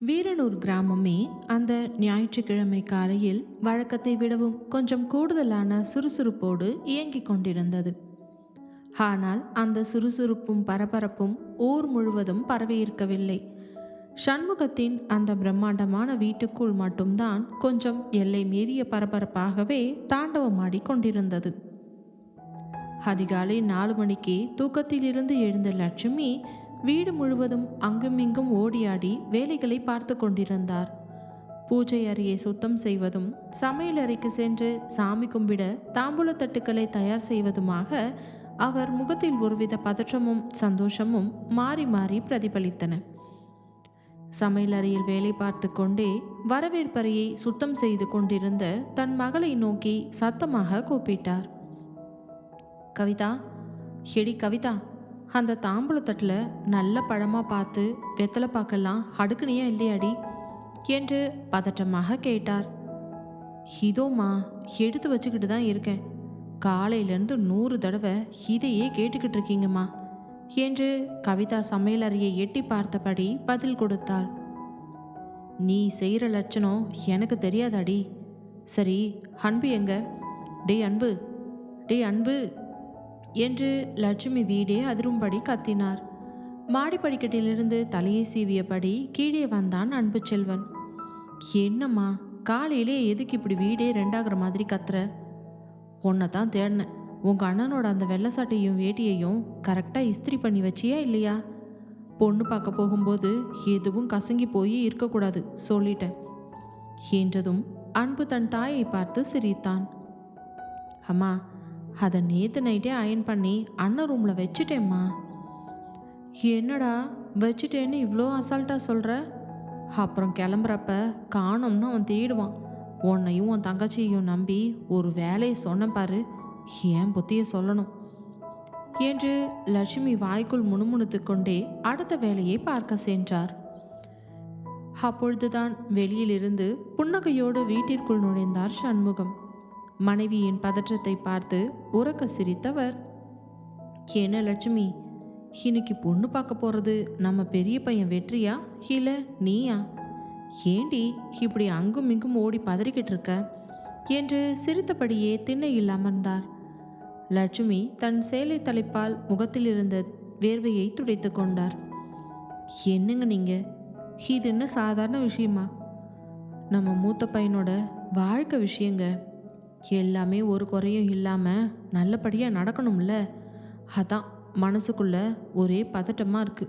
வீரனூர் கிராமமே அந்த ஞாயிற்றுக்கிழமை காலையில் வழக்கத்தை விடவும் கொஞ்சம் கூடுதலான சுறுசுறுப்போடு இயங்கிக் கொண்டிருந்தது. ஆனால் அந்த சுறுசுறுப்பும் பரபரப்பும் ஊர் முழுவதும் பரவியிருக்கவில்லை. சண்முகத்தின் அந்த பிரம்மாண்டமான வீட்டுக்குள் மட்டும்தான் கொஞ்சம் எல்லை மீறிய பரபரப்பாகவே தாண்டவமாடி கொண்டிருந்தது. அதிகாலை 4 மணிக்கு தூக்கத்திலிருந்து எழுந்த லட்சுமி வீடு முழுவதும் அங்குமிங்கும் ஓடியாடி வேலைகளை பார்த்து கொண்டிருந்தார். பூஜை அறையை சுத்தம் செய்வதும், சமையல் அறைக்கு சென்று சாமி கும்பிட தாம்பூல தட்டுக்களை தயார் செய்வதுமாக அவர் முகத்தில் ஒருவித பதற்றமும் சந்தோஷமும் மாறி மாறி பிரதிபலித்தன. சமையல் அறையில் வேலை பார்த்து கொண்டே வரவேற்பறையை சுத்தம் செய்து கொண்டிருந்த தன் மகளை நோக்கி சத்தமாக கூப்பிட்டார். கவிதா, எடி கவிதா, அந்த தாம்பூலத்தட்டில் நல்ல பழமாக பார்த்து வெத்தலை பாக்கெல்லாம் அடுக்குனியா இல்லையாடி என்று பதற்றமாக கேட்டார். இதோம்மா, எடுத்து வச்சுக்கிட்டு தான் இருக்கேன். காலையிலேருந்து 100 தடவை இதையே கேட்டுக்கிட்டு இருக்கீங்கம்மா என்று கவிதா சமையலறையை எட்டி பார்த்தபடி பதில் கொடுத்தாள். நீ செய்கிற லட்சணம் எனக்கு தெரியாதாடி. சரி, அன்பு எங்க? டே அன்பு, டே அன்பு என்று லட்சுமி வீடே அதிரும்படி கத்தினார். மாடிப்படிக்கட்டிலிருந்து தலையை சீவியபடி கீழே வந்தான் அன்பு செல்வன். என்னம்மா, காலையிலே எதுக்கு இப்படி வீடே ரெண்டாகிற மாதிரி கத்துற? உன்னை தான் தேடினேன். உங்கள் அண்ணனோட அந்த வெள்ளை சட்டையும் வேட்டியையும் கரெக்டாக இஸ்திரி பண்ணி வச்சியா இல்லையா? பொண்ணு பார்க்க போகும்போது எதுவும் கசங்கி போய் இருக்கக்கூடாது சொல்லிட்டேன் என்றதும் அன்பு தன் தாயை பார்த்து சிரித்தான். அம்மா, அதை நேற்று நைட்டே அயன் பண்ணி அண்ணன் ரூமில் வச்சுட்டேம்மா. என்னடா வச்சுட்டேன்னு இவ்வளோ அசால்ட்டாக சொல்கிற? அப்புறம் கிளம்புறப்ப காணோம்னு அவன் தேடுவான். உன்னையும் உன் தங்கச்சியையும் நம்பி ஒரு வேலையை சொன்னேன் பாரு, ஏன் புத்தியை சொல்லணும் என்று லட்சுமி வாய்க்குள் முணுமுணுத்து கொண்டே அடுத்த வேலையை பார்க்க சென்றார். அப்பொழுதுதான் வெளியிலிருந்து புன்னகையோடு வீட்டிற்குள் நுழைந்தார் சண்முகம். மனைவியின் பதற்றத்தை பார்த்து உரக்க சிரித்தவர், என்ன லட்சுமி, இன்னைக்கு பொண்ணு பார்க்க போறது நம்ம பெரிய பையன் வெற்றியா இல்ல நீயா? ஏண்டி இப்படி அங்கும் இங்கும் ஓடி பதறிக்கிட்டு இருக்க என்று சிரித்தபடியே திண்ணையில் அமர்ந்தார். லட்சுமி தன் சேலை தலைப்பால் முகத்தில் இருந்த வேர்வையை துடைத்து கொண்டார். என்னங்க நீங்க, இது என்ன சாதாரண விஷயமா? நம்ம மூத்த பையனோட வாழ்க்கை விஷயங்க. எல்லாமே ஒரு குறையும் இல்லாமல் நல்லபடியாக நடக்கணும்ல, அதான் மனசுக்குள்ள ஒரே பதட்டமாக இருக்கு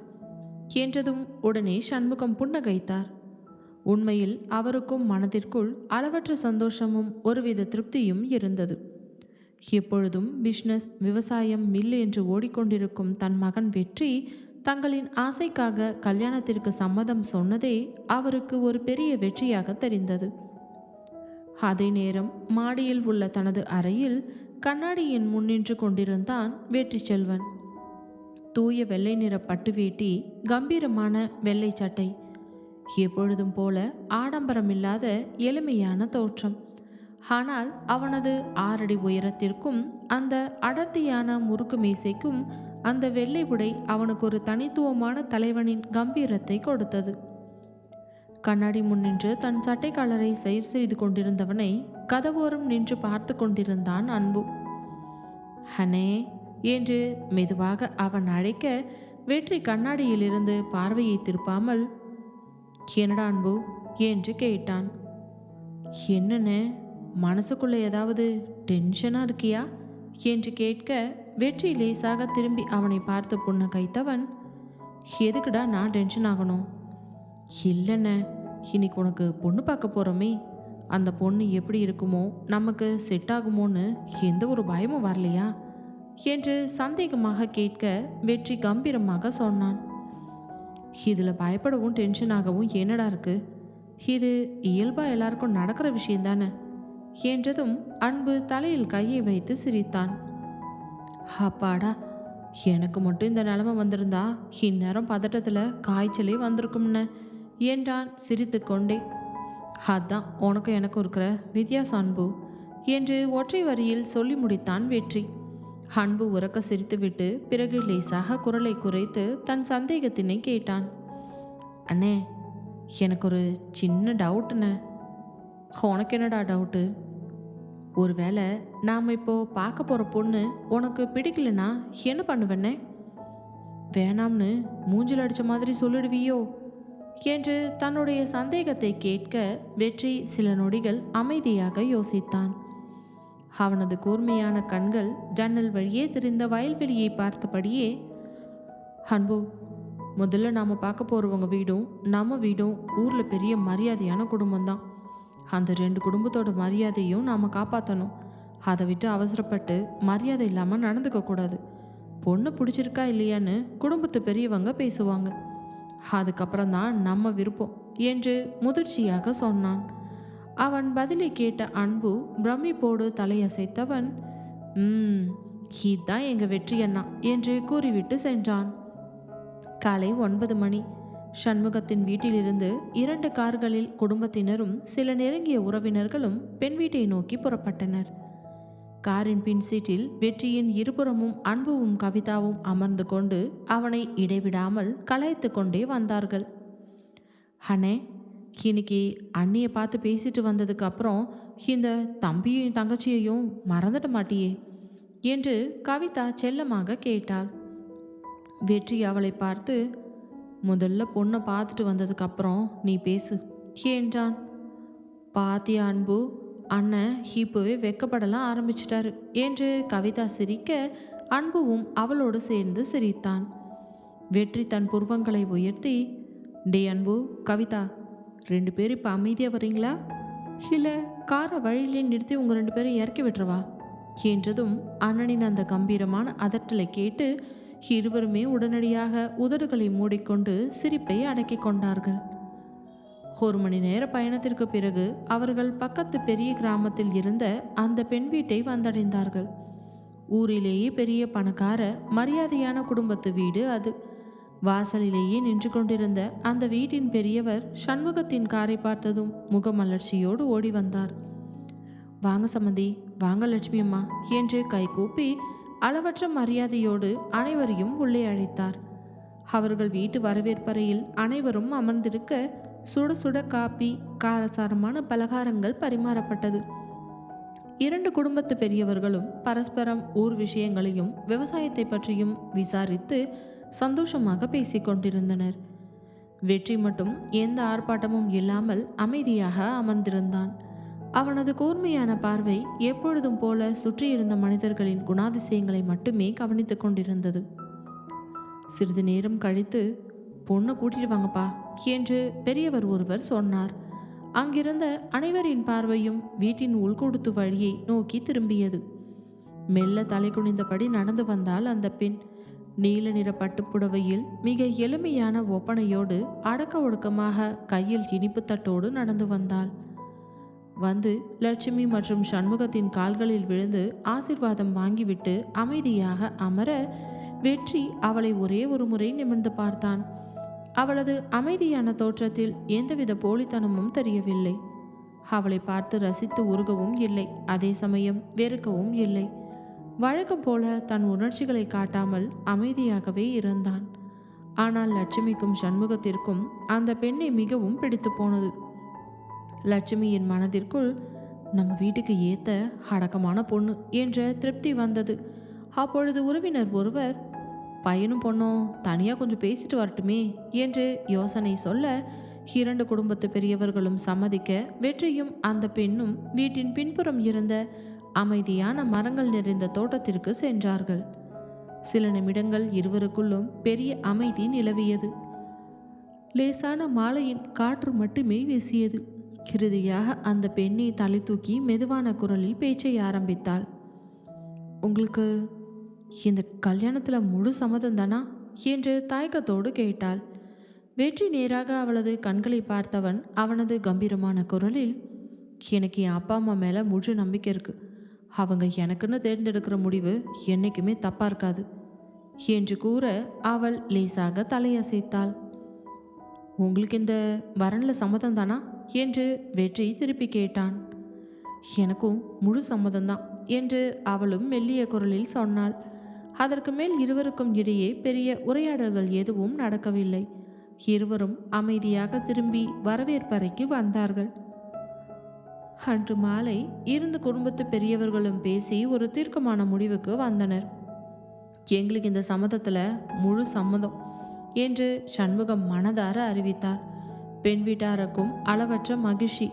என்றதும் உடனே சண்முகம் புன்னகைத்தார். உண்மையில் அவருக்கும் மனதிற்குள் அளவற்ற சந்தோஷமும் ஒருவித திருப்தியும் இருந்தது. எப்பொழுதும் பிஸ்னஸ், விவசாயம், மில் என்று ஓடிக்கொண்டிருக்கும் தன் மகன் வெற்றி தங்களின் ஆசைக்காக கல்யாணத்திற்கு சம்மதம் சொன்னதே அவருக்கு ஒரு பெரிய வெற்றியாக தெரிந்தது. அதே நேரம் மாடியில் உள்ள தனது அறையில் கண்ணாடியின் முன் நின்று கொண்டிருந்தான் வெற்றி செல்வன். தூய வெள்ளை நிற பட்டு வேட்டி, கம்பீரமான வெள்ளை சட்டை, எப்பொழுதும் போல ஆடம்பரமில்லாத எளிமையான தோற்றம். ஆனால் அவனது 6 அடி உயரத்திற்கும் அந்த அடர்த்தியான முறுக்கு மீசைக்கும் அந்த வெள்ளை உடை அவனுக்கு ஒரு தனித்துவமான தலைவனின் கம்பீரத்தை கொடுத்தது. கண்ணாடி முன் நின்று தன் சட்டை காலரை சீர் செய்து கொண்டிருந்தவனை கதவோரம் நின்று பார்த்து கொண்டிருந்தான் அன்பு. ஹனே என்று மெதுவாக அவன் அழைக்க வெற்றி கண்ணாடியிலிருந்து பார்வையை திருப்பாமல், என்னடா அன்பு என்று கேட்டான். என்னன்னு, மனசுக்குள்ள ஏதாவது டென்ஷனாக இருக்கியா என்று கேட்க வெற்றி லேசாக திரும்பி அவனை பார்த்து புன்னகைத்தவன், எதுக்குடா நான் டென்ஷன் ஆகணும்? இல்லைண்ணே, இன்னைக்கு உனக்கு பொண்ணு பார்க்க போகிறோமே, அந்த பொண்ணு எப்படி இருக்குமோ, நமக்கு செட் ஆகுமோன்னு எந்த ஒரு பயமும் வரலையா என்று சந்தேகமாக கேட்க வெற்றி கம்பீரமாக சொன்னான். இதில் பயப்படவும் டென்ஷனாகவும் என்னடா இருக்கு? இது இயல்பாக எல்லாருக்கும் நடக்கிற விஷயந்தானே என்றதும் அன்பு தலையில் கையை வைத்து சிரித்தான். அப்பாடா, எனக்கு மட்டும் இந்த நிலைமை வந்திருந்தா இந்நேரம் பதட்டத்தில் காய்ச்சலே வந்திருக்கும்னு என்றான் சிரித்து கொண்டே. அதான் உனக்கு எனக்கும் இருக்கிற வித்தியாசம் அன்பு என்று ஒற்றை வரியில் சொல்லி முடித்தான் வெற்றி. அன்பு உரக்க சிரித்துவிட்டு பிறகு லேசாக குரலை குறைத்து தன் சந்தேகத்தினை கேட்டான். அண்ணே, எனக்கு ஒரு சின்ன டவுட்டுண்ணே. உனக்கு என்னடா டவுட்டு? ஒருவேளை நாம் இப்போ பார்க்க போகிற பொண்ணு உனக்கு பிடிக்கலனா என்ன பண்ணுவேன்னே? வேணாம்னு மூஞ்சில் அடித்த மாதிரி சொல்லிடுவியோ என்று தன்னுடைய சந்தேகத்தை கேட்க வெற்றி சில நொடிகள் அமைதியாக யோசித்தான். அவனது கூர்மையான கண்கள் ஜன்னல் வழியே தெரிந்த வயல்வெளியை பார்த்தபடியே, அன்பு, முதல்ல நாம் பார்க்க போகிறவங்க வீடும் நம்ம வீடும் ஊரில் பெரிய மரியாதையான குடும்பம்தான். அந்த 2 குடும்பத்தோட மரியாதையும் நாம் காப்பாற்றணும். அதை விட்டு அவசரப்பட்டு மரியாதை இல்லாமல் நடந்துக்கக்கூடாது. பொண்ணு பிடிச்சிருக்கா இல்லையான்னு குடும்பத்து பெரியவங்க பேசுவாங்க. அதுக்கப்புறம் தான் நம்ம விருப்பம் என்று முதிர்ச்சியாக சொன்னான். அவன் பதிலை கேட்ட அன்பு பிரமிப்போடு தலையசைத்தவன், இதுதான் எங்கள் வெற்றி அண்ணா என்று கூறிவிட்டு சென்றான். காலை 9 மணி. சண்முகத்தின் வீட்டிலிருந்து 2 கார்களில் குடும்பத்தினரும் சில நெருங்கிய உறவினர்களும் பெண் வீட்டை நோக்கி புறப்பட்டனர். காரின் பின் சீட்டில் வெற்றியின் இருபுறமும் அன்புவும் கவிதாவும் அமர்ந்து கொண்டு அவனை இடைவிடாமல் கலாய்த்து கொண்டே வந்தார்கள். அண்ணே, இன்னைக்கு அண்ணியை பார்த்து பேசிட்டு வந்ததுக்கு அப்புறம் இந்த தம்பியும் தங்கச்சியையும் மறந்துட மாட்டியே என்று கவிதா செல்லமாக கேட்டாள். வெற்றி அவளை பார்த்து, முதல்ல பொண்ணை பார்த்துட்டு வந்ததுக்கு அப்புறம் நீ பேசு என்றான். பாத்தியா அன்பு, அண்ணன் இப்போவே வெக்கப்படலாம் ஆரம்பிச்சிட்டாரு என்று கவிதா சிரிக்க அன்புவும் அவளோடு சேர்ந்து சிரித்தான். வெற்றி தன் புருவங்களை உயர்த்தி, டே அன்பு, கவிதா, 2 பேரும் இப்போ அமைதியாக வரீங்களா, இல்லை காரை வழியிலே நிறுத்தி உங்கள் 2 பேரும் இறக்கி விட்டுருவா என்றதும் அண்ணனின் அந்த கம்பீரமான அதட்டலை கேட்டு இருவருமே உடனடியாக உதடுகளை மூடிக்கொண்டு சிரிப்பை அடக்கி கொண்டார்கள். 1 மணி நேர பயணத்திற்கு பிறகு அவர்கள் பக்கத்து பெரிய கிராமத்தில் இருந்த அந்த பெண் வீட்டை வந்தடைந்தார்கள். ஊரிலேயே பெரிய பணக்கார மரியாதையான குடும்பத்து வீடு அது. வாசலிலேயே நின்று கொண்டிருந்த அந்த வீட்டின் பெரியவர் சண்முகத்தின் காரை பார்த்ததும் முகமலர்ச்சியோடு ஓடி வந்தார். வாங்க சம்மந்தி, வாங்க லட்சுமி அம்மா என்று கைகூப்பி அளவற்ற மரியாதையோடு அனைவரையும் உள்ளே அழைத்தார். அவர்கள் வீட்டு வரவேற்பறையில் அனைவரும் அமர்ந்திருக்க சுட சுட காப்பி, காரசாரமான பலகாரங்கள் பரிமாறப்பட்டது. 2 குடும்பத்து பெரியவர்களும் பரஸ்பரம் ஊர் விஷயங்களையும் விவசாயத்தை பற்றியும் விசாரித்து சந்தோஷமாக பேசிக்கொண்டிருந்தனர். வெற்றி மட்டும் எந்த ஆர்ப்பாட்டமும் இல்லாமல் அமைதியாக அமர்ந்திருந்தான். அவனது கூர்மையான பார்வை எப்பொழுதும் போல சுற்றியிருந்த மனிதர்களின் குணாதிசயங்களை மட்டுமே கவனித்து கொண்டிருந்தது. சிறிது நேரம் கழித்து, பொண்ணை கூட்டிட்டு வாங்கப்பா என்று பெரியவர் ஒருவர் சொன்னார். அங்கிருந்த அனைவரின் பார்வையும் வீட்டின் உள்கூடுத்து வழியை நோக்கி திரும்பியது. மெல்ல தலை குனிந்தபடி நடந்து வந்தாள் அந்த பெண். நீல நிற பட்டுப்புடவையில் மிக எளிமையான ஒப்பனையோடு அடக்க ஒடுக்கமாக கையில் இனிப்பு தட்டோடு நடந்து வந்தாள். வந்து லட்சுமி மற்றும் சண்முகத்தின் கால்களில் விழுந்து ஆசிர்வாதம் வாங்கிவிட்டு அமைதியாக அமர வெற்றி அவளை ஒரே ஒரு முறை நிமிர்ந்து பார்த்தான். அவளது அமைதியான தோற்றத்தில் எந்தவித போலித்தனமும் தெரியவில்லை. அவளை பார்த்து ரசித்து உருகவும் இல்லை, அதே சமயம் வெறுக்கவும் இல்லை. வழக்கம் போல தன் உணர்ச்சிகளை காட்டாமல் அமைதியாகவே இருந்தான். ஆனால் லட்சுமிக்கும் சண்முகத்திற்கும் அந்த பெண்ணை மிகவும் பிடித்து போனது. லட்சுமியின் மனதிற்குள், நம்ம வீட்டுக்கு ஏத்த அடக்கமான பொண்ணு என்ற திருப்தி வந்தது. அப்பொழுது உறவினர் ஒருவர், பையனும் பொண்ணும் தனியாக கொஞ்சம் பேசிட்டு வரட்டுமே என்று யோசனை சொல்ல 2 குடும்பத்து பெரியவர்களும் சம்மதிக்க வெற்றியும் அந்த பெண்ணும் வீட்டின் பின்புறம் இருந்த அமைதியான மரங்கள் நிறைந்த தோட்டத்திற்கு சென்றார்கள். சில நிமிடங்கள் இருவருக்குள்ளும் பெரிய அமைதி நிலவியது. லேசான மாலையின் காற்று மட்டுமே வீசியது. இறுதியாக அந்த பெண்ணை தலை தூக்கி மெதுவான குரலில் பேச்சை ஆரம்பித்தாள். உங்களுக்கு இந்த கல்யாணத்தில் முழு சம்மதம் தானா என்று தயக்கத்தோடு கேட்டாள். வெற்றி நேராக அவளது கண்களை பார்த்தவன் அவனது கம்பீரமான குரலில், எனக்கு என் அப்பா அம்மா மேலே முழு நம்பிக்கை இருக்குது. அவங்க எனக்குன்னு தேர்ந்தெடுக்கிற முடிவு என்றைக்குமே தப்பாக இருக்காது என்று கூற அவள் லேசாக தலையசைத்தாள். உங்களுக்கு இந்த வரனில் சம்மதம் தானா என்று வெற்றி திருப்பி கேட்டான். எனக்கும் முழு சம்மதம்தான் என்று அவளும் மெல்லிய குரலில் சொன்னாள். அதற்கு மேல் இருவருக்கும் இடையே பெரிய உரையாடல்கள் எதுவும் நடக்கவில்லை. இருவரும் அமைதியாக திரும்பி வரவேற்பறைக்கு வந்தார்கள். அன்று மாலை இருந்து குடும்பத்து பெரியவர்களும் பேசி ஒரு தீர்க்கமான முடிவுக்கு வந்தனர். எங்களுக்கு இந்த சம்மதத்தில் முழு சம்மதம் என்று சண்முகம் மனதார அறிவித்தார். பெண் வீட்டாருக்கும் அளவற்ற மகிழ்ச்சி.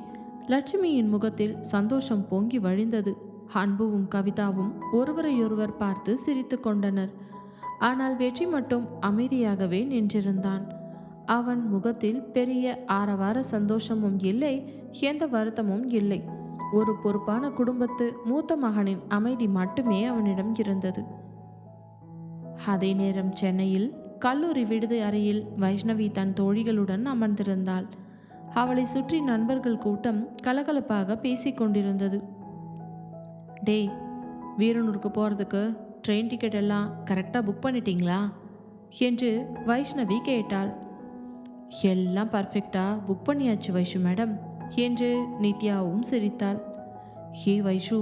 லட்சுமியின் முகத்தில் சந்தோஷம் பொங்கி வழிந்தது. அன்புவும் கவிதாவும் ஒருவரையொருவர் பார்த்து சிரித்து கொண்டனர். ஆனால் வெற்றி மட்டும் அமைதியாகவே நின்றிருந்தான். அவன் முகத்தில் பெரிய ஆரவார சந்தோஷமும் இல்லை, எந்த வருத்தமும் இல்லை. ஒரு பொறுப்பான குடும்பத்து மூத்த மகனின் அமைதி மட்டுமே அவனிடம் இருந்தது. அதே நேரம் சென்னையில் கல்லூரி விடுதி அறையில் வைஷ்ணவி தன் தோழிகளுடன் அமர்ந்திருந்தாள். அவளை சுற்றி நண்பர்கள் கூட்டம் கலகலப்பாக பேசிக்கொண்டிருந்தது. டேய், வீரனூருக்கு போகிறதுக்கு ட்ரெயின் டிக்கெட் எல்லாம் கரெக்டாக புக் பண்ணிட்டீங்களா என்று வைஷ்ணவி கேட்டாள். எல்லாம் பர்ஃபெக்டாக புக் பண்ணியாச்சு வைஷு மேடம் என்று நித்யாவும் சிரித்தாள். ஹே வைஷு,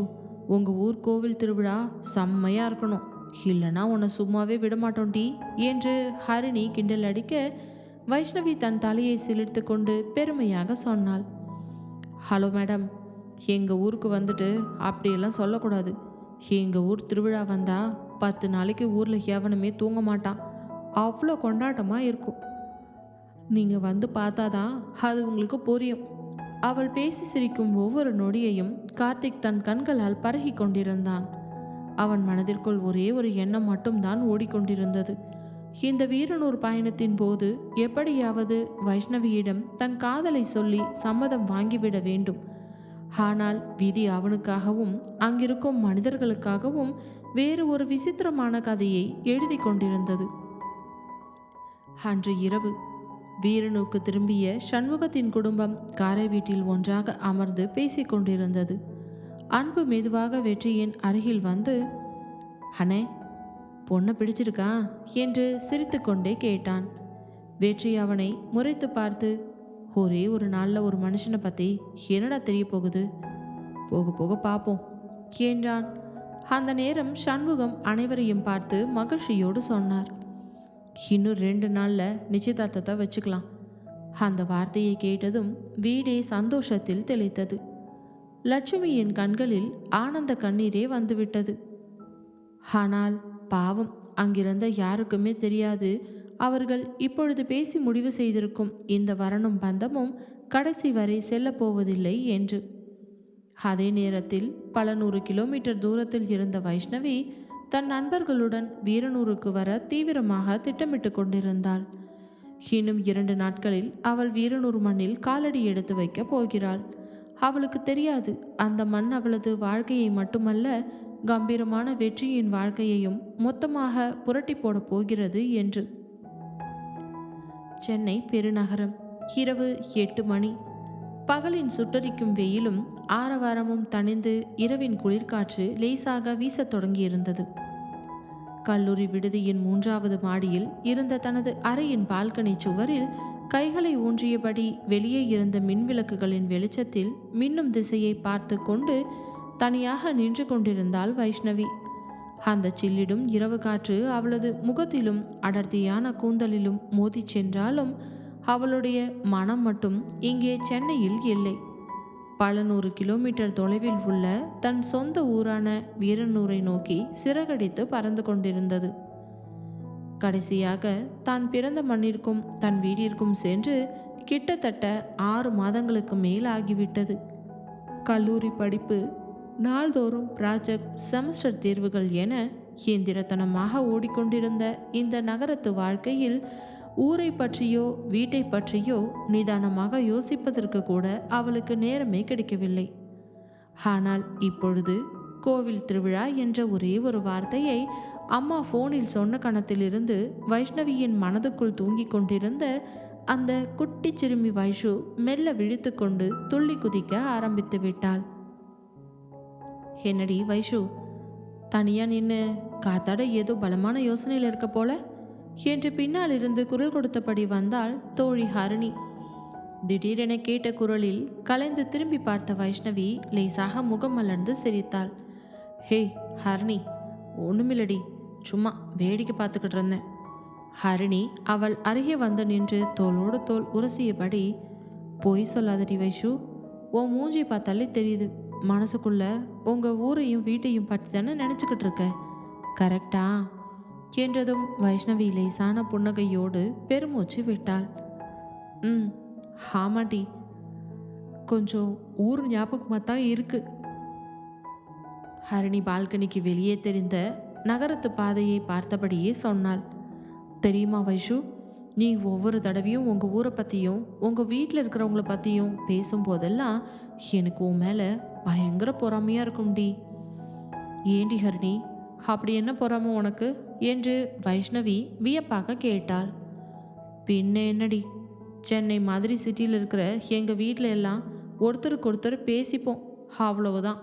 உங்கள் ஊர் கோவில் திருவிழா செம்மையாக இருக்கணும், இல்லைனா உன்னை சும்மாவே விடமாட்டோம் டி என்று ஹரிணி கிண்டல் அடிக்க வைஷ்ணவி தன் தலையை சிலிர்த்து கொண்டு பெருமையாக சொன்னாள். ஹலோ மேடம், எங்கள் ஊருக்கு வந்துட்டு அப்படியெல்லாம் சொல்லக்கூடாது. எங்கள் ஊர் திருவிழா வந்தால் 10 நாளைக்கு ஊரில் எவனுமே தூங்க மாட்டான். அவ்வளோ கொண்டாட்டமாக இருக்கும். நீங்கள் வந்து பார்த்தாதான் அது உங்களுக்கு புரியும். அவள் பேசி சிரிக்கும் ஒவ்வொரு நொடியையும் கார்த்திக் தன் கண்களால் பருகி கொண்டிருந்தான். அவன் மனதிற்குள் ஒரே ஒரு எண்ணம் மட்டும்தான் ஓடிக்கொண்டிருந்தது. இந்த வீரனூர் பயணத்தின் போது எப்படியாவது வைஷ்ணவியிடம் தன் காதலை சொல்லி சம்மதம் வாங்கிவிட வேண்டும். ஆனால் விதி அவனுக்காகவும் அங்கிருக்கும் மனிதர்களுக்காகவும் வேறு ஒரு விசித்திரமான கதையை எழுதி கொண்டிருந்தது. அன்று இரவு வீரனுக்கு திரும்பிய சண்முகத்தின் குடும்பம் காரை வீட்டில் ஒன்றாக அமர்ந்து பேசிக்கொண்டிருந்தது. அன்பு மெதுவாக வெற்றியின் அருகில் வந்து, அண்ணே, பொண்ணை பிடிச்சிருக்கா என்று சிரித்து கொண்டே கேட்டான். வெற்றி அவனை முறைத்து பார்த்து, ஒரே ஒரு நாளில் ஒரு மனுஷனை பற்றி என்னடா தெரிய போகுது, போக போக பார்ப்போம் என்றான். அந்த நேரம் சண்முகம் அனைவரையும் பார்த்து மகிழ்ச்சியோடு சொன்னார், இன்னும் 2 நாளில் நிச்சயதார்த்தத்தை வச்சுக்கலாம். அந்த வார்த்தையை கேட்டதும் வீடே சந்தோஷத்தில் தெளித்தது. லட்சுமியின் கண்களில் ஆனந்த கண்ணீரே வந்துவிட்டது. ஆனால் பாவம், அங்கிருந்த யாருக்குமே தெரியாது அவர்கள் இப்பொழுது பேசி முடிவு செய்திருக்கும் இந்த வரணும் பந்தமும் கடைசி வரை செல்லப் போவதில்லை என்று. அதே நேரத்தில் பல 100 கிலோமீட்டர் தூரத்தில் இருந்த வைஷ்ணவி தன் நண்பர்களுடன் வீரனூருக்கு வர தீவிரமாக திட்டமிட்டு கொண்டிருந்தாள். இன்னும் 2 நாட்களில் அவள் வீரனூர் மண்ணில் காலடி எடுத்து வைக்கப் போகிறாள். அவளுக்கு தெரியாது அந்த மண் அவளது வாழ்க்கையை மட்டுமல்ல, கம்பீரமான வெற்றியின் வாழ்க்கையையும் மொத்தமாக புரட்டி போடப் போகிறது என்று. சென்னை பெருநகரம். இரவு 8 மணி. பகலின் சுட்டரிக்கும் வெயிலும் ஆரவாரமும் தணிந்து இரவின் குளிர்காற்று லேசாக வீசத் தொடங்கியிருந்தது. கல்லூரி விடுதியின் 3வது மாடியில் இருந்த தனது அறையின் பால்கனி சுவரில் கைகளை ஊன்றியபடி வெளியே இருந்த மின்விளக்குகளின் வெளிச்சத்தில் மின்னும் திசையை பார்த்து கொண்டு தனியாக நின்று கொண்டிருந்தாள் வைஷ்ணவி. அந்த சில்லிடும் இரவு காற்று அவளது முகத்திலும் அடர்த்தியான கூந்தலிலும் மோதி சென்றாலும் அவளுடைய மனம் மட்டும் இங்கே சென்னையில் இல்லை. பல 100 கிலோமீட்டர் தொலைவில் உள்ள தன் சொந்த ஊரான வீரனூரை நோக்கி சிறகடித்து பறந்து கொண்டிருந்தது. கடைசியாக தான் பிறந்த மண்ணிற்கும் தன் வீட்டிற்கும் சென்று கிட்டத்தட்ட 6 மாதங்களுக்கு மேல் ஆகிவிட்டது. கல்லூரி படிப்பு, நாள்தோறும் ப்ராஜெக்ட், செமஸ்டர் தேர்வுகள் என இயந்திரத்தனமாக ஓடிக்கொண்டிருந்த இந்த நகரத்து வாழ்க்கையில் ஊரை பற்றியோ வீட்டை பற்றியோ நிதானமாக யோசிப்பதற்கு கூட அவளுக்கு நேரமே கிடைக்கவில்லை. ஆனால் இப்பொழுது கோவில் திருவிழா என்ற ஒரே ஒரு வார்த்தையை அம்மா ஃபோனில் சொன்ன கணத்திலிருந்து வைஷ்ணவியின் மனதுக்குள் தூங்கிக் கொண்டிருந்த அந்த குட்டி சிறுமி வைஷு மெல்ல விழித்து கொண்டு துள்ளி குதிக்க ஆரம்பித்து விட்டாள். என்னடி வைஷு, தனியா நின்று காத்தாட ஏதோ பலமான யோசனையில் இருக்க போல என்று பின்னால் இருந்து குரல் கொடுத்தபடி வந்தாள் தோழி ஹரிணி. திடீரென கேட்ட குரலில் கலைந்து திரும்பி பார்த்த வைஷ்ணவி லேசாக முகம் மலர்ந்து சிரித்தாள். ஹே ஹரிணி, ஒன்றுமில்லடி, சும்மா வேடிக்கை பார்த்துக்கிட்டு இருந்தேன். ஹரிணி அவள் அருகே வந்து நின்று தோளோடு தோள் உரசியபடி, பொய் சொல்லாதடி வைஷு, உன் மூஞ்சி பார்த்தாலே தெரியுது, மனசுக்குள்ள உங்க ஊரையும் வீட்டையும் பற்றி தானே நினச்சிக்கிட்டு இருக்க, கரெக்டா என்றதும் வைஷ்ணவி லேசான புன்னகையோடு பெருமூச்சு விட்டாள். ம், ஆமாட்டி, கொஞ்சம் ஊர் ஞாபகமாக தான் இருக்கு. ஹரிணி பால்கனிக்கு வெளியே தெரிந்த நகரத்து பாதையை பார்த்தபடியே சொன்னாள். தெரியுமா வைஷு, நீ ஒவ்வொரு தடவையும் உங்கள் ஊரை பற்றியும் உங்கள் வீட்டில் இருக்கிறவங்கள பற்றியும் பேசும்போதெல்லாம் எனக்கு உன் மேலே பயங்கர பொறாமையாக இருக்கும்டி. ஏண்டி ஹரிணி, அப்படி என்ன பொறாமை உனக்கு என்று வைஷ்ணவி வியப்பாக கேட்டாள். பின்ன என்னடி, சென்னை மாதிரி சிட்டியில் இருக்கிற எங்கள் வீட்டில் எல்லாம் ஒருத்தருக்கு ஒருத்தர் பேசிப்போம், அவ்வளவுதான்.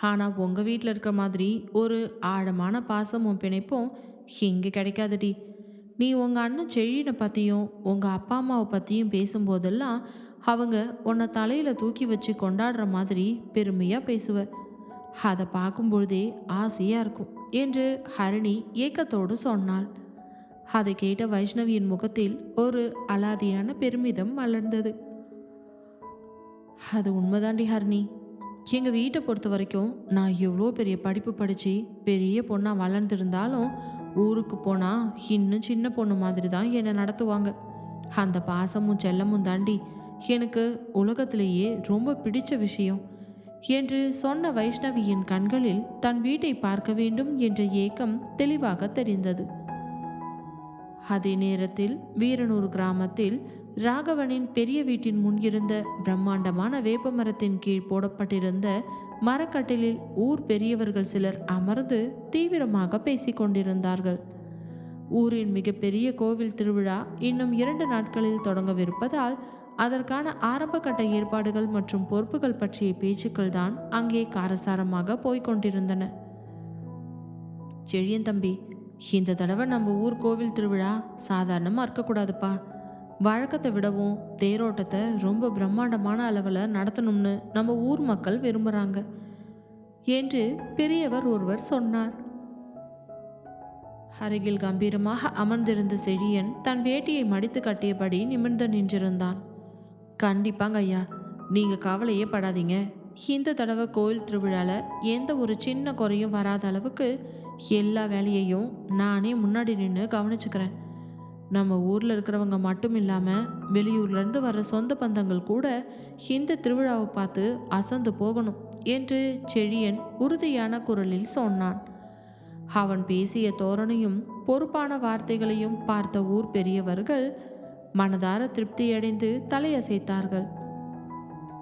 ஆனால் உங்கள் வீட்டில் இருக்கிற மாதிரி ஒரு ஆழமான பாசமும் பிணைப்பும் இங்கே கிடைக்காதுடி. நீ உங்கள் அண்ணன் செழியனை பற்றியும் உங்கள் அப்பா அம்மாவை பற்றியும் பேசும்போதெல்லாம் அவங்க உன்னை தலையில் தூக்கி வச்சு கொண்டாடுற மாதிரி பெருமையாக பேசுவ. அதை பார்க்கும்பொழுதே ஆசையாக இருக்கும் என்று ஹரிணி ஏக்கத்தோடு சொன்னாள். அதை கேட்ட வைஷ்ணவியின் முகத்தில் ஒரு அலாதியான பெருமிதம் மலர்ந்தது. அது உண்மைதாண்டி ஹரிணி, எங்கள் வீட்டை பொறுத்த வரைக்கும் நான் எவ்வளோ பெரிய படிப்பு படித்து பெரிய பொண்ணாக வளர்ந்துருந்தாலும் ஊருக்கு போனால் இன்னும் சின்ன பொண்ணு மாதிரி தான் என்னை நடத்துவாங்க. அந்த பாசமும் செல்லமும் தாண்டி எனக்கு உலகத்திலேயே ரொம்ப பிடிச்ச விஷயம் என்று சொன்ன வைஷ்ணவியின் கண்களில் தன் வீட்டை பார்க்க வேண்டும் என்ற ஏக்கம் தெளிவாக தெரிந்தது. அதே நேரத்தில் வீரனூர் கிராமத்தில் ராகவனின் பெரிய வீட்டின் முன் இருந்த பிரம்மாண்டமான வேப்ப மரத்தின் கீழ் போடப்பட்டிருந்த மரக்கட்டிலில் ஊர் பெரியவர்கள் சிலர் அமர்ந்து தீவிரமாக பேசிக்கொண்டிருந்தார்கள். ஊரின் மிகப்பெரிய கோவில் திருவிழா இன்னும் 2 நாட்களில் தொடங்கவிருப்பதால் அதற்கான ஆரம்பகட்ட ஏற்பாடுகள் மற்றும் பொறுப்புகள் பற்றிய பேச்சுக்கள் தான் அங்கே காரசாரமாக போய்கொண்டிருந்தன. செழியன் தம்பி, இந்த தடவை நம்ம ஊர் கோவில் திருவிழா சாதாரணமாக இருக்கக்கூடாதுப்பா. வழக்கத்தை விடவும் தேரோட்டத்தை ரொம்ப பிரம்மாண்டமான அளவில் நடத்தணும்னு நம்ம ஊர் மக்கள் விரும்புகிறாங்க என்று பெரியவர் ஒருவர் சொன்னார். அருகில் கம்பீரமாக அமர்ந்திருந்த செழியன் தன் வேட்டியை மடித்து கட்டியபடி நிமிர்ந்து நின்றிருந்தான். கண்டிப்பாங்க ஐயா, நீங்கள் கவலையே படாதீங்க. இந்த தடவை கோயில் திருவிழாவில் எந்த ஒரு சின்ன குறையும் வராத அளவுக்கு எல்லா வேலையையும் நானே முன்னாடி நின்று கவனிச்சுக்கிறேன். நம்ம ஊரில் இருக்கிறவங்க மட்டும் இல்லாமல் வெளியூர்லேருந்து வர்ற சொந்த பந்தங்கள் கூட இந்த திருவிழாவை பார்த்து அசந்து போகணும் என்று செழியன் உறுதியான குரலில் சொன்னான். அவன் பேசிய தோரணையும் பொறுப்பான வார்த்தைகளையும் பார்த்த ஊர் பெரியவர்கள் மனதார திருப்தியடைந்து தலையசைத்தார்கள்.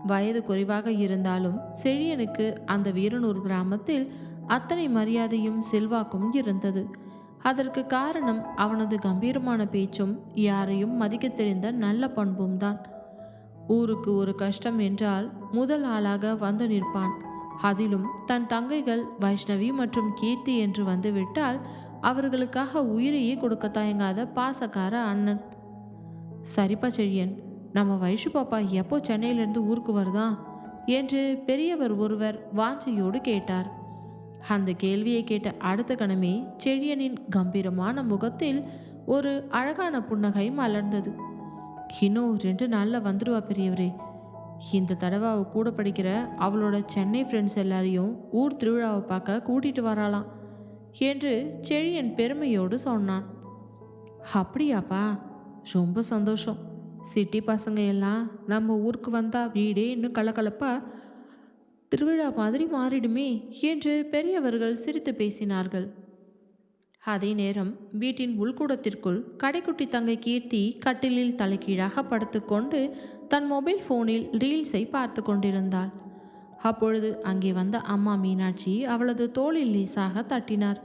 வயது குறைவாக இருந்தாலும் செழியனுக்கு அந்த வீரனூர் கிராமத்தில் அத்தனை மரியாதையும் செல்வாக்கும் இருந்தது. அதற்கு காரணம் அவனது கம்பீரமான பேச்சும் யாரையும் மதிக்க தெரிந்த நல்ல பண்பும் தான். ஊருக்கு ஒரு கஷ்டம் என்றால் முதல் ஆளாக வந்து நிற்பான். அதிலும் தன் தங்கைகள் வைஷ்ணவி மற்றும் கீர்த்தி என்று வந்துவிட்டால் அவர்களுக்காக உயிரையே கொடுக்க தயங்காத பாசக்கார அண்ணன். சரிப்பா செழியன், நம்ம வைஷு பாப்பா எப்போ சென்னையிலேருந்து ஊருக்கு வருதா என்று பெரியவர் ஒருவர் வாஞ்சையோடு கேட்டார். அந்த கேள்வியை கேட்ட அடுத்த கணமே செழியனின் கம்பீரமான முகத்தில் ஒரு அழகான புன்னகை மலர்ந்தது. இன்னும் 2 நாளில் வந்துடுவா பெரியவரே. இந்த தடவை அவ கூட படிக்கிற அவளோட சென்னை ஃப்ரெண்ட்ஸ் எல்லாரையும் ஊர் திருவிழாவை பார்க்க கூட்டிகிட்டு வராலாம் என்று செழியன் பெருமையோடு சொன்னான். அப்படியாப்பா, ரொம்ப சந்தோஷம். சிட்டி பசங்க எல்லாம் நம்ம ஊருக்கு வந்தால் வீடே இன்னும் கலகலப்பா திருவிழா மாதிரி மாறிடுமே என்று பெரியவர்கள் சிரித்து பேசினார்கள். அதே நேரம் வீட்டின் உள்கூடத்திற்குள் கடைக்குட்டி தங்கை கீர்த்தி கட்டிலில் தலைகீழாக படுத்துக்கொண்டு தன் மொபைல் ஃபோனில் ரீல்ஸை பார்த்து கொண்டிருந்தாள். அப்பொழுது அங்கே வந்த அம்மா மீனாட்சி அவளது தோளில் லேசாக தட்டினார்.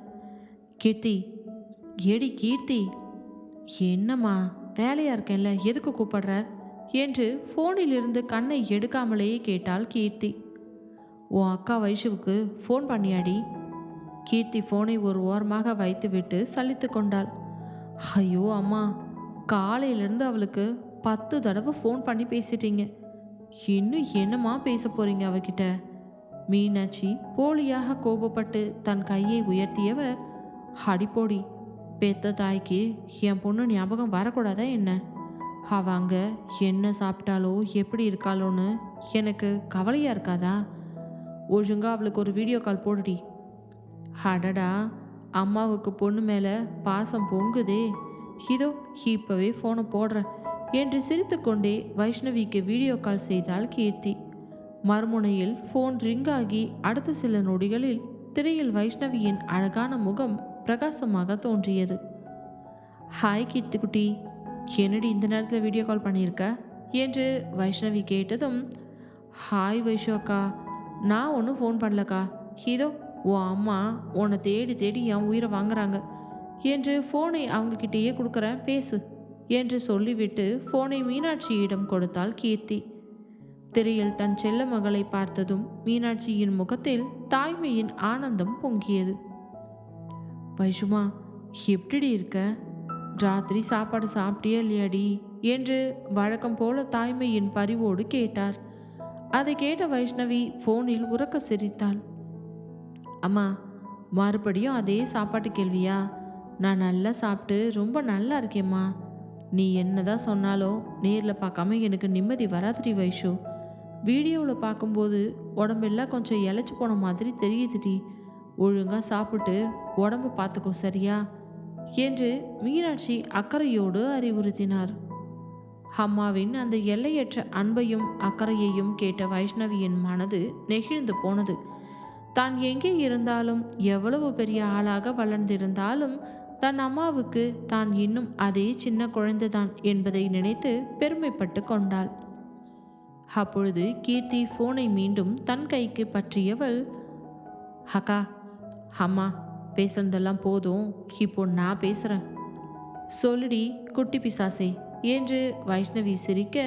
கீர்த்தி, ஏடி கீர்த்தி. என்னம்மா, வேலையாக இருக்கேன்ல, எதுக்கு கூப்பிடுற என்று ஃபோனில் இருந்து கண்ணை எடுக்காமலேயே கேட்டாள் கீர்த்தி. உன் அக்கா வைஷுவுக்கு ஃபோன் பண்ணியாடி? கீர்த்தி ஃபோனை ஒரு ஓரமாக வைத்துவிட்டு சலித்து கொண்டாள். ஐயோ அம்மா, காலையிலேருந்து அவளுக்கு 10 தடவை ஃபோன் பண்ணி பேசிட்டீங்க. இன்னும் என்னம்மா பேச போறீங்க அவகிட்ட? மீனாட்சி போலியாக கோபப்பட்டு தன் கையை உயர்த்தியவர், அடிப்போடி, பெத்த தாய்க்கு என் பொண்ணு ஞாபகம் வரக்கூடாதா என்ன? அவ அங்க என்ன சாப்பிட்டாலோ எப்படி இருக்காளோன்னு எனக்கு கவலையா இருக்காதா? ஒழுங்கா அவளுக்கு ஒரு வீடியோ கால் போடுடி. அடடா, அம்மாவுக்கு பொண்ணு மேல பாசம் பொங்குதே. இதோ இப்பவே ஃபோனை போடுறேன் என்று சிரித்துக்கொண்டே வைஷ்ணவிக்கு வீடியோ கால் செய்தாள் கீர்த்தி. மறுமுனையில் ஃபோன் ரிங் ஆகி அடுத்த சில நொடிகளில் திரையில் வைஷ்ணவியின் அழகான முகம் பிரகாசமாக தோன்றியது. ஹாய் கீர்த்தி குட்டி, என்னடி இந்த நேரத்தில் வீடியோ கால் பண்ணியிருக்க என்று வைஷ்ணவி கேட்டதும், ஹாய் வைஷு அக்கா, நான் ஒன்றும் ஃபோன் பண்ணலக்கா. இதோ உன் அம்மா உன்னை தேடி தேடி என் உயிரை வாங்குறாங்க என்று ஃபோனை அவங்கக்கிட்டேயே கொடுக்குறேன், பேசு என்று சொல்லிவிட்டு ஃபோனை மீனாட்சியிடம் கொடுத்தாள் கீர்த்தி. திரையில் தன் செல்ல மகளை பார்த்ததும் மீனாட்சியின் முகத்தில் தாய்மையின் ஆனந்தம் பொங்கியது. வைஷுமா, எப்படி இருக்க? ராத்திரி சாப்பாடு சாப்பிட்டியா இல்லையாடி என்று வழக்கம் போல தாய்மையின் பரிவோடு கேட்டார். அதை கேட்ட வைஷ்ணவி ஃபோனில் உறக்க சிரித்தாள். அம்மா, மறுபடியும் அதே சாப்பாட்டு கேள்வியா? நான் நல்லா சாப்பிட்டு ரொம்ப நல்லா இருக்கேம்மா. நீ என்னதான் சொன்னாலும் நேரில் பார்க்காம எனக்கு நிம்மதி வராதுடி வைஷு. வீடியோவில் பார்க்கும்போது உடம்பெல்லாம் கொஞ்சம் இழைச்சி போன மாதிரி தெரியுதுடி. ஒழுங்காக சாப்பிட்டு உடம்பு பார்த்துக்கோ, சரியா என்று மீனாட்சி அக்கறையோடு அறிவுறுத்தினார். அம்மாவின் அந்த எல்லையற்ற அன்பையும் அக்கறையையும் கேட்ட வைஷ்ணவியின் மனது நெகிழ்ந்து போனது. தான் எங்கே இருந்தாலும் எவ்வளவு பெரிய ஆளாக வளர்ந்திருந்தாலும் தன் அம்மாவுக்கு தான் இன்னும் அதே சின்ன குழந்தைதான் என்பதை நினைத்து பெருமைப்பட்டு கொண்டாள். அப்பொழுது கீர்த்தி ஃபோனை மீண்டும் தன் கைக்கு பற்றியவள், அக்கா, அம்மா பேசுனதெல்லாம் போதும், இப்போ நான் பேசுகிறேன், சொல்லுடி குட்டி பிசாசே என்று வைஷ்ணவி சிரிக்க,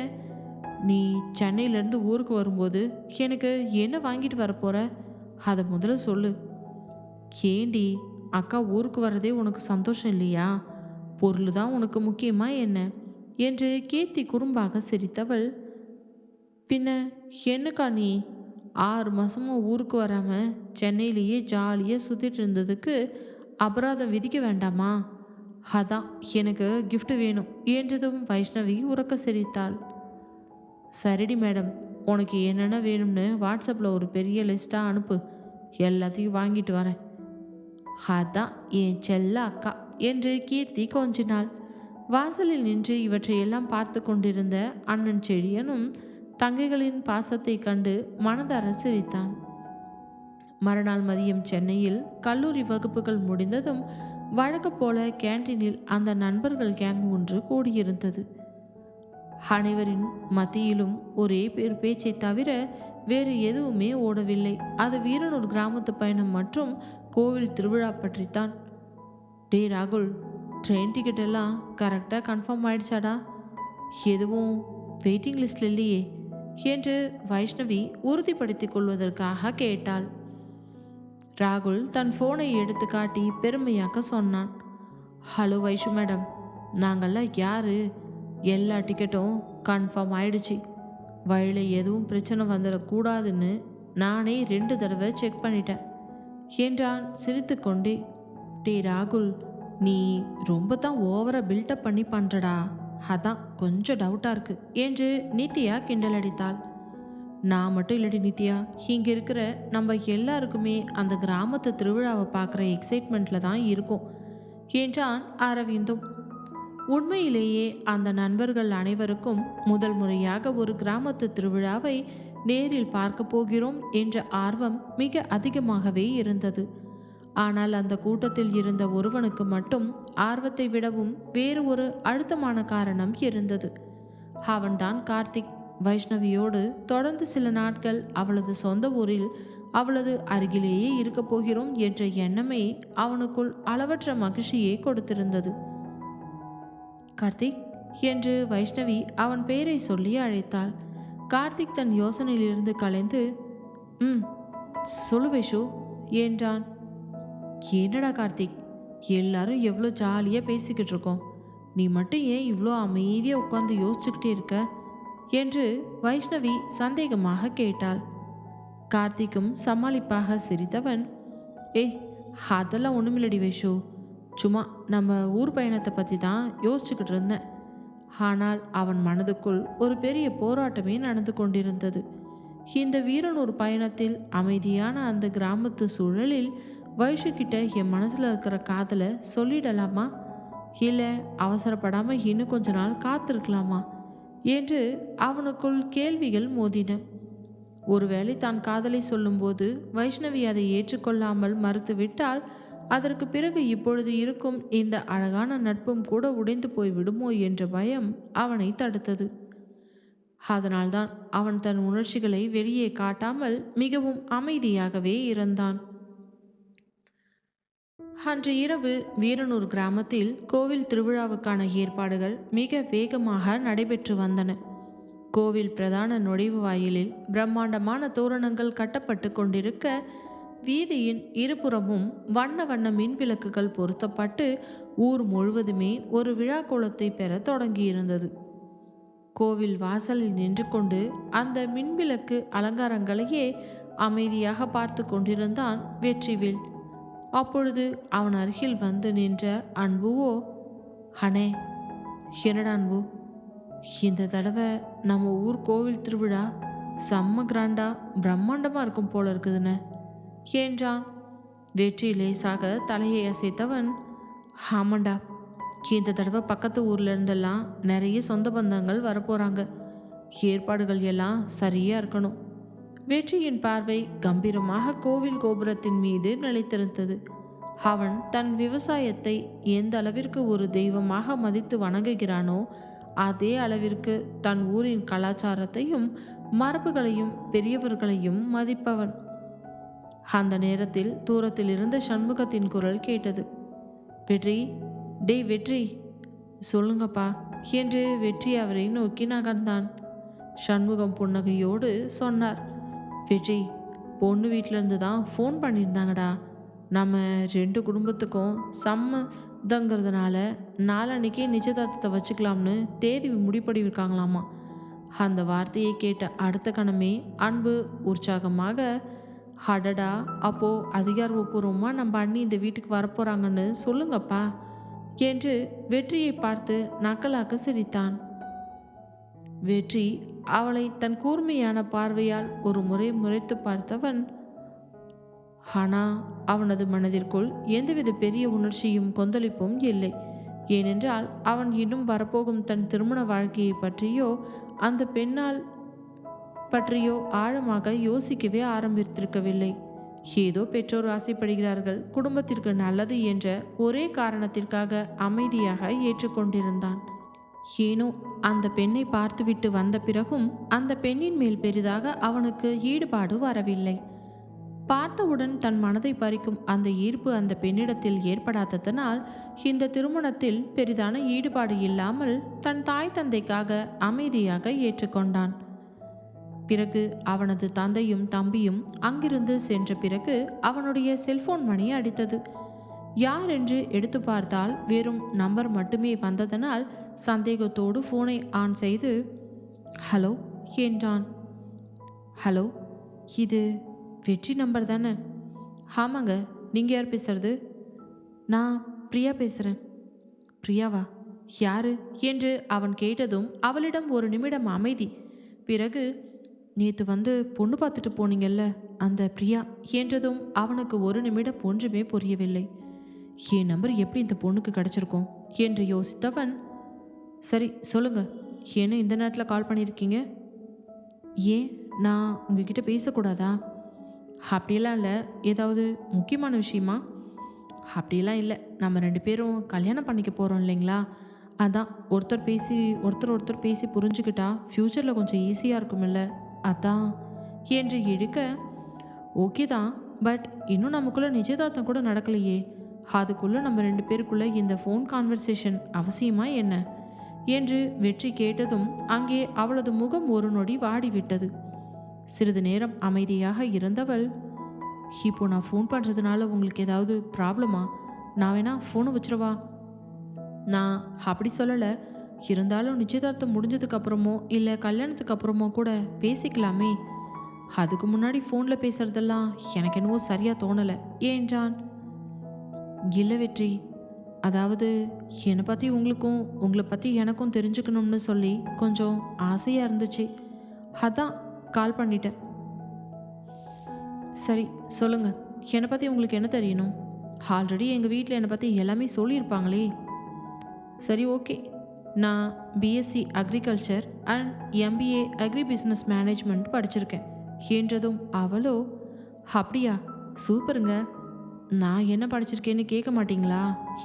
நீ சென்னையிலேருந்து ஊருக்கு வரும்போது எனக்கு என்ன வாங்கிட்டு வரப்போற, அதை முதல்ல சொல்லு. ஏண்டி, அக்கா ஊருக்கு வர்றதே உனக்கு சந்தோஷம் இல்லையா? பொருள் தான் உனக்கு முக்கியமா என்ன என்று கீர்த்தி குறும்பாக சிரித்தவள், பின்ன என்னக்கா நீ 6 மாதமாக ஊருக்கு வராமல் சென்னையிலேயே ஜாலியாக சுற்றிட்டு இருந்ததுக்கு அபராதம் விதிக்க வேண்டாமா? அதான் எனக்கு gift வேணும் என்றதும் வைஷ்ணவி உறக்க சிரித்தாள். சரிடி மேடம், உனக்கு என்னென்ன வேணும்னு வாட்ஸ்அப்பில் ஒரு பெரிய லிஸ்ட்டாக அனுப்பு, எல்லாத்தையும் வாங்கிட்டு வரேன். அதான் என் செல்ல அக்கா என்று கீர்த்தி கொஞ்சினாள். வாசலில் நின்று இவற்றையெல்லாம் பார்த்து கொண்டிருந்த அண்ணன் செழியனும் தங்கைகளின் பாசத்தை கண்டு மனதார சிரித்தான். மறுநாள் மதியம் சென்னையில் கல்லூரி வகுப்புகள் முடிந்ததும் வழக்க போல கேன்டீனில் அந்த நண்பர்கள் கேங் ஒன்று கூடியிருந்தது. அனைவரின் மத்தியிலும் ஒரே பேச்சை தவிர வேறு எதுவுமே ஓடவில்லை. அது வீரனூர் கிராமத்து பயணம் மற்றும் கோவில் திருவிழா பற்றித்தான். டே ராகுல், ட்ரெயின் டிக்கெட் எல்லாம் கரெக்டாக கன்ஃபார்ம் ஆயிடுச்சாடா? எதுவும் வெயிட்டிங் லிஸ்ட்ல இல்லையே என்று வைஷ்ணவி உறுதிப்படுத்திக் கொள்வதற்காக கேட்டாள். ராகுல் தன் ஃபோனை எடுத்து காட்டி பெருமையாக சொன்னான். ஹலோ வைஷு மேடம், நாங்கள்லாம் யாரு? எல்லா டிக்கெட்டும் கன்ஃபார்ம் ஆயிடுச்சு. வழியில் எதுவும் பிரச்சனை வந்துடக்கூடாதுன்னு நானே 2 தடவை செக் பண்ணிட்டேன் என்றான் சிரித்து கொண்டே. டே ராகுல், நீ ரொம்ப தான் ஓவராக பில்டப் பண்ணி பண்ணுறடா, அதான் கொஞ்சம் டவுட்டாக இருக்கு என்று நித்யா கிண்டல் அடித்தாள். நான் மட்டும் இல்லடி நித்யா, இங்கே இருக்கிற நம்ம எல்லாருக்குமே அந்த கிராமத்து திருவிழாவை பார்க்குற எக்ஸைட்மெண்ட்டில் தான் இருக்கும் என்றான் அரவிந்தும். உண்மையிலேயே அந்த நண்பர்கள் அனைவருக்கும் முதல் முறையாக ஒரு கிராமத்து திருவிழாவை நேரில் பார்க்க போகிறோம் என்ற ஆர்வம் மிக அதிகமாகவே இருந்தது. ஆனால் அந்த கூட்டத்தில் இருந்த ஒருவனுக்கு மட்டும் ஆர்வத்தை விடவும் வேறு ஒரு அழுத்தமான காரணம் இருந்தது. அவன்தான் கார்த்திக். வைஷ்ணவியோடு தொடர்ந்து சில நாட்கள் அவளது சொந்த ஊரில் அவளது அருகிலேயே இருக்க போகிறோம் என்ற எண்ணமே அவனுக்குள் அளவற்ற மகிழ்ச்சியை கொடுத்திருந்தது. கார்த்திக் என்று வைஷ்ணவி அவன் பெயரை சொல்லி அழைத்தாள். கார்த்திக் தன் யோசனையிலிருந்து கலைந்து, சொல்லு வைஷு என்றான். என்னடா கார்த்திக், எல்லாரும் எவ்வளோ ஜாலியாக பேசிக்கிட்டு இருக்கோம், நீ மட்டும் ஏன் இவ்வளோ அமைதியாக உட்காந்து யோசிச்சுக்கிட்டே இருக்க என்று வைஷ்ணவி சந்தேகமாக கேட்டாள். கார்த்திக்கும் சமாளிப்பாக சிரித்தவன், ஏய் அதெல்லாம் ஒன்றுமில்லடி வைஷு, சும்மா நம்ம ஊர் பயணத்தை பற்றி தான் யோசிச்சுக்கிட்டு இருந்தேன். ஆனால் அவன் மனதுக்குள் ஒரு பெரிய போராட்டமே நடந்து கொண்டிருந்தது. இந்த வீரனூர் பயணத்தில் அமைதியான அந்த கிராமத்து சூழலில் வைஷு கிட்ட என் மனசில் இருக்கிற காதலை சொல்லிடலாமா, இல்லை அவசரப்படாமல் இன்னும் கொஞ்ச நாள் காத்திருக்கலாமா என்று அவனுக்குள் கேள்விகள் மோதின. ஒருவேளை தான் காதலை சொல்லும்போது வைஷ்ணவி அதை ஏற்றுக்கொள்ளாமல் மறுத்துவிட்டால் அதற்கு பிறகு இப்பொழுது இருக்கும் இந்த அழகான நட்பும் கூட உடைந்து போய் விடுமோ என்ற பயம் அவனை தடுத்தது. அதனால்தான் அவன் தன் உணர்ச்சிகளை வெளியே காட்டாமல் மிகவும் அமைதியாகவே இருந்தான். அன்று இரவு வீரனூர் கிராமத்தில் கோவில் திருவிழாவுக்கான ஏற்பாடுகள் மிக வேகமாக நடைபெற்று வந்தன. கோவில் பிரதான நுழைவு வாயிலில் பிரம்மாண்டமான தோரணங்கள் கட்டப்பட்டு கொண்டிருக்க, வீதியின் இருபுறமும் வண்ண வண்ண மின் விளக்குகள் பொருத்தப்பட்டு ஊர் முழுவதுமே ஒரு விழா கோலத்தை பெற தொடங்கியிருந்தது. கோவில் வாசலில் நின்று கொண்டு அந்த மின்விளக்கு அலங்காரங்களையே அமைதியாக பார்த்து கொண்டிருந்தான் வெற்றிவேல். அப்பொழுது அவன் அருகில் வந்து நின்ற அன்புவோ, அண்ணே, என்னடா அன்பு, இந்த தடவை நம்ம ஊர் கோவில் திருவிழா செம்ம கிராண்டா பிரம்மாண்டமாக இருக்கும் போல இருக்குதுண்ணே என்றான். வெற்றி லேசாக தலையை அசைத்தவன், ஆமாண்டா, இந்த தடவை பக்கத்து ஊர்ல இருந்தெல்லாம் நிறைய சொந்த பந்தங்கள் வரப்போகிறாங்க. ஏற்பாடுகள் எல்லாம் சரியாக இருக்கணும். வெற்றியின் பார்வை கம்பீரமாக கோவில் கோபுரத்தின் மீது நிலைத்திருந்தது. அவன் தன் விவசாயத்தை எந்த அளவிற்கு ஒரு தெய்வமாக மதித்து வணங்குகிறானோ அதே அளவிற்கு தன் ஊரின் கலாச்சாரத்தையும் மரபுகளையும் பெரியவர்களையும் மதிப்பவன். அந்த நேரத்தில் தூரத்தில் இருந்த சண்முகத்தின் குரல் கேட்டது. வெற்றி, டேய் வெற்றி, சொல்லுங்கப்பா என்று வெற்றி அவரை நோக்கி நகர்ந்தான். சண்முகம் புன்னகையோடு சொன்னார். வெற்றி, பொண்ணு வீட்டிலேருந்து தான் ஃபோன் பண்ணியிருந்தாங்கடா. நம்ம 2 குடும்பத்துக்கும் சம்மதங்கிறதுனால நாளன்னைக்கே நிச்சயதார்த்தத்தை வச்சுக்கலாம்னு தேதி முடிப்படிவிருக்காங்களாமா. அந்த வார்த்தையை கேட்ட அடுத்த கணமே அன்பு உற்சாகமாக, அடடா, அப்போது அதிகாரப்பூர்வமாக நம்ம அண்ணி இந்த வீட்டுக்கு வரப்போகிறாங்கன்னு சொல்லுங்கப்பா என்று வெற்றியை பார்த்து நக்கலாக சிரித்தான். வெற்றி அவளை தன் கூர்மையான பார்வையால் ஒரு முறை முறைத்து பார்த்தவன். ஆனால் அவனது மனதிற்குள் எந்தவித பெரிய உணர்ச்சியும் கொந்தளிப்பும் இல்லை. ஏனென்றால் அவன் இன்னும் வரப்போகும் தன் திருமண வாழ்க்கையை பற்றியோ அந்த பெண்ணால் பற்றியோ ஆழமாக யோசிக்கவே ஆரம்பித்திருக்கவில்லை. ஏதோ பெற்றோர் ஆசைப்படுகிறார்கள், குடும்பத்திற்கு நல்லது என்ற ஒரே காரணத்திற்காக அமைதியாக ஏற்றுக்கொண்டிருந்தான். ஏனோ அந்த பெண்ணை பார்த்துவிட்டு வந்த பிறகும் அந்த பெண்ணின் மேல் பெரிதாக அவனுக்கு ஈடுபாடு வரவில்லை. பார்த்தவுடன் தன் மனதை பறிக்கும் அந்த ஈர்ப்பு அந்த பெண்ணிடத்தில் ஏற்படாததனால் இந்த திருமணத்தில் பெரிதான ஈடுபாடு இல்லாமல் தன் தாய் தந்தைக்காக அமைதியாக ஏற்றுக்கொண்டான். பிறகு அவனது தந்தையும் தம்பியும் அங்கிருந்து சென்ற பிறகு அவனுடைய செல்போன் மணி அடித்தது. யார் என்று எடுத்து பார்த்தால் வெறும் நம்பர் மட்டுமே வந்ததனால் சந்தேகத்தோடு ஃபோனை ஆன் செய்து ஹலோ என்றான். ஹலோ, இது வெற்றி நம்பர் தானே? ஆமாங்க, நீங்கள் யார் பேசுறது? நான் பிரியா பேசுகிறேன். பிரியாவா? யாரு என்று அவன் கேட்டதும் அவளிடம் ஒரு நிமிடம் அமைதி. பிறகு, நேற்று வந்து பொண்ணு பார்த்துட்டு போனீங்கல்ல, அந்த பிரியா என்றதும் அவனுக்கு ஒரு நிமிடம் ஒன்றுமே புரியவில்லை. என் நம்பர் எப்படி இந்த பொண்ணுக்கு கிடச்சிருக்கும் என்று யோசித்தவன், சரி சொல்லுங்க, ஏன்னா இந்த நேரத்தில் கால் பண்ணியிருக்கீங்க? ஏன், நான் உங்ககிட்ட பேசக்கூடாதா? அப்படியெல்லாம் இல்லை. ஏதாவது முக்கியமான விஷயமா? அப்படிலாம் இல்லை, நம்ம 2 பேரும் கல்யாணம் பண்ணிக்க போகிறோம் இல்லைங்களா, அதான் ஒருத்தர் பேசி புரிஞ்சுக்கிட்டா ஃப்யூச்சரில் கொஞ்சம் ஈஸியாக இருக்குமில்ல, அதான் என்று இழுக்க. ஓகே தான், பட் இன்னும் நமக்குள்ளே நிச்சயதார்த்தம் கூட நடக்கலையே, அதுக்குள்ளே நம்ம 2 பேருக்குள்ளே இந்த ஃபோன் கான்வர்சேஷன் அவசியமா என்ன என்று வெற்றி கேட்டதும் அங்கே அவளது முகம் ஒரு நொடி வாடிவிட்டது. சிறிது நேரம் அமைதியாக இருந்தவள், இப்போ நான் ஃபோன் பண்ணுறதுனால உங்களுக்கு ஏதாவது ப்ராப்ளமா? நான் வேணா ஃபோனை வச்சிருவா? நான் அப்படி சொல்லலை, இருந்தாலும் நிச்சயதார்த்தம் முடிஞ்சதுக்கு அப்புறமோ இல்லை கல்யாணத்துக்கு அப்புறமோ கூட பேசிக்கலாமே, அதுக்கு முன்னாடி ஃபோனில் பேசுறதெல்லாம் எனக்கு என்னவோ சரியாக தோணலை என்றான். இல்லை வெற்றி, அதாவது என்னை பற்றி உங்களுக்கும் உங்களை பற்றி எனக்கும் தெரிஞ்சுக்கணும்னு சொல்லி கொஞ்சம் ஆசையாக இருந்துச்சு. அதான் கால் பண்ணிட்டேன். சரி, சொல்லுங்கள். என்னை பற்றி உங்களுக்கு என்ன தெரியணும்? ஆல்ரெடி எங்கள் வீட்டில் என்னை பற்றி எல்லாமே சொல்லியிருப்பாங்களே. சரி, ஓகே. நான் BSc agriculture and MBA agri business management படிச்சிருக்கேன் என்றதும் அவளோ, அப்படியா, சூப்பருங்க. நான் என்ன படிச்சிருக்கேன்னு கேட்க மாட்டீங்களா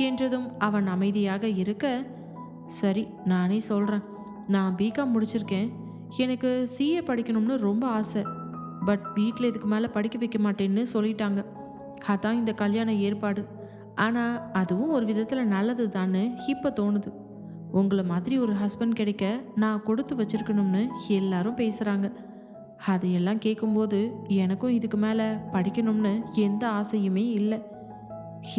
என்றதும் அவன் அமைதியாக இருக்க, சரி நானே சொல்கிறேன். நான் பிகாம் முடிச்சிருக்கேன். எனக்கு சிஏ படிக்கணும்னு ரொம்ப ஆசை. பட் வீட்டில் இதுக்கு மேலே படிக்க வைக்க மாட்டேன்னு சொல்லிட்டாங்க. அதான் இந்த கல்யாண ஏற்பாடு. ஆனால் அதுவும் ஒரு விதத்தில் நல்லது தான்னு இப்போ தோணுது. உங்களை மாதிரி ஒரு ஹஸ்பண்ட் கிடைக்க நான் கொடுத்து வச்சிருக்கணும்னு எல்லாரும் பேசுகிறாங்க. அதையெல்லாம் கேட்கும்போது எனக்கும் இதுக்கு மேலே படிக்கணும்னு எந்த ஆசையுமே இல்லை.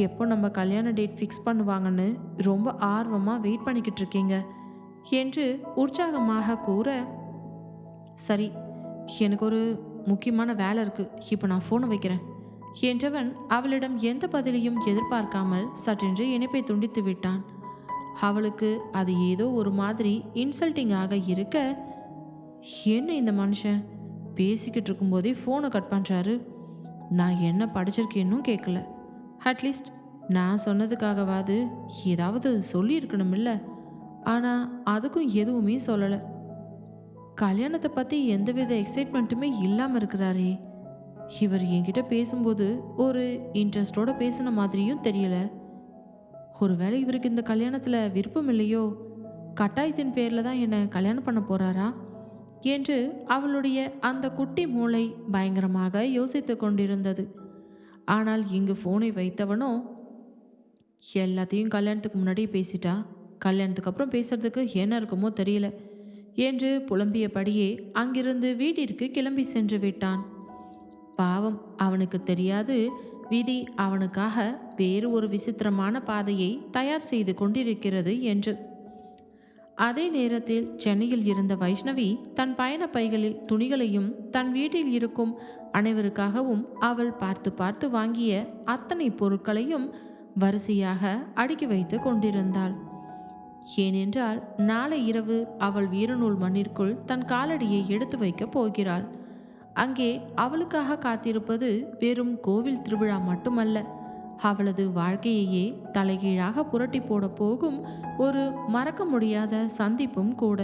எப்போ நம்ம கல்யாண டேட் ஃபிக்ஸ் பண்ணுவாங்கன்னு ரொம்ப ஆர்வமாக வெயிட் பண்ணிக்கிட்டு இருக்கீங்க என்று உற்சாகமாக கூற, சரி எனக்கு ஒரு முக்கியமான வேலை இருக்குது, இப்போ நான் ஃபோனை வைக்கிறேன் என்றவன் அவளிடம் எந்த பதிலையும் எதிர்பார்க்காமல் சற்றென்று இணைப்பை துண்டித்து விட்டான். அவளுக்கு அது ஏதோ ஒரு மாதிரி இன்சல்ட்டிங்காக இருக்க, என்ன இந்த மனுஷன் பேசிக்கிட்டு இருக்கும்போதே ஃபோனை கட் பண்ணுறாரு. நான் என்ன படிச்சிருக்கேன்னு கேட்கல. அட்லீஸ்ட் நான் சொன்னதுக்காகவாது ஏதாவது சொல்லியிருக்கணும் இல்லை. ஆனால் அதுக்கும் எதுவுமே சொல்லலை. கல்யாணத்தை பற்றி எந்தவித எக்ஸைட்மெண்ட்டுமே இல்லாமல் இருக்கிறாரே. இவர் என்கிட்ட பேசும்போது ஒரு இன்ட்ரெஸ்டோடு பேசின மாதிரியும் தெரியல. ஒருவேளை இவருக்கு இந்த கல்யாணத்தில் விருப்பம் இல்லையோ, கட்டாயத்தின் பேரில் தான் என்னை கல்யாணம் பண்ண போகிறாரா என்று அவளுடைய அந்த குட்டி மூளை பயங்கரமாக யோசித்து கொண்டிருந்தது. ஆனால் இங்கு ஃபோனை வைத்தவனோ, எல்லாத்தையும் கல்யாணத்துக்கு முன்னாடி பேசிட்டா, கல்யாணத்துக்கு அப்புறம் பேசுறதுக்கு என்ன இருக்குமோ தெரியல என்று புலம்பியபடியே அங்கிருந்து வீட்டிற்கு கிளம்பி சென்று விட்டான். பாவம், அவனுக்கு தெரியாது விதி அவனுக்காக வேறு ஒரு விசித்திரமான பாதையை தயார் செய்து கொண்டிருக்கிறது என்று. அதே நேரத்தில் சென்னையில் இருந்த வைஷ்ணவி தன் பயண பைகளில் துணிகளையும் தன் வீட்டில் இருக்கும் அனைவருக்காகவும் அவள் பார்த்து பார்த்து வாங்கிய அத்தனை பொருட்களையும் வரிசையாக அடுக்கி வைத்து கொண்டிருந்தாள். ஏனென்றால் நாளை இரவு அவள் வீரநூல் மண்ணிற்குள் தன் காலடியை எடுத்து வைக்கப் போகிறாள். அங்கே அவளுக்காக காத்திருப்பது வெறும் கோவில் திருவிழா மட்டுமல்ல, அவளது வாழ்க்கையையே தலைகீழாக புரட்டி போட போகும் ஒரு மறக்க முடியாத சந்திப்பும் கூட.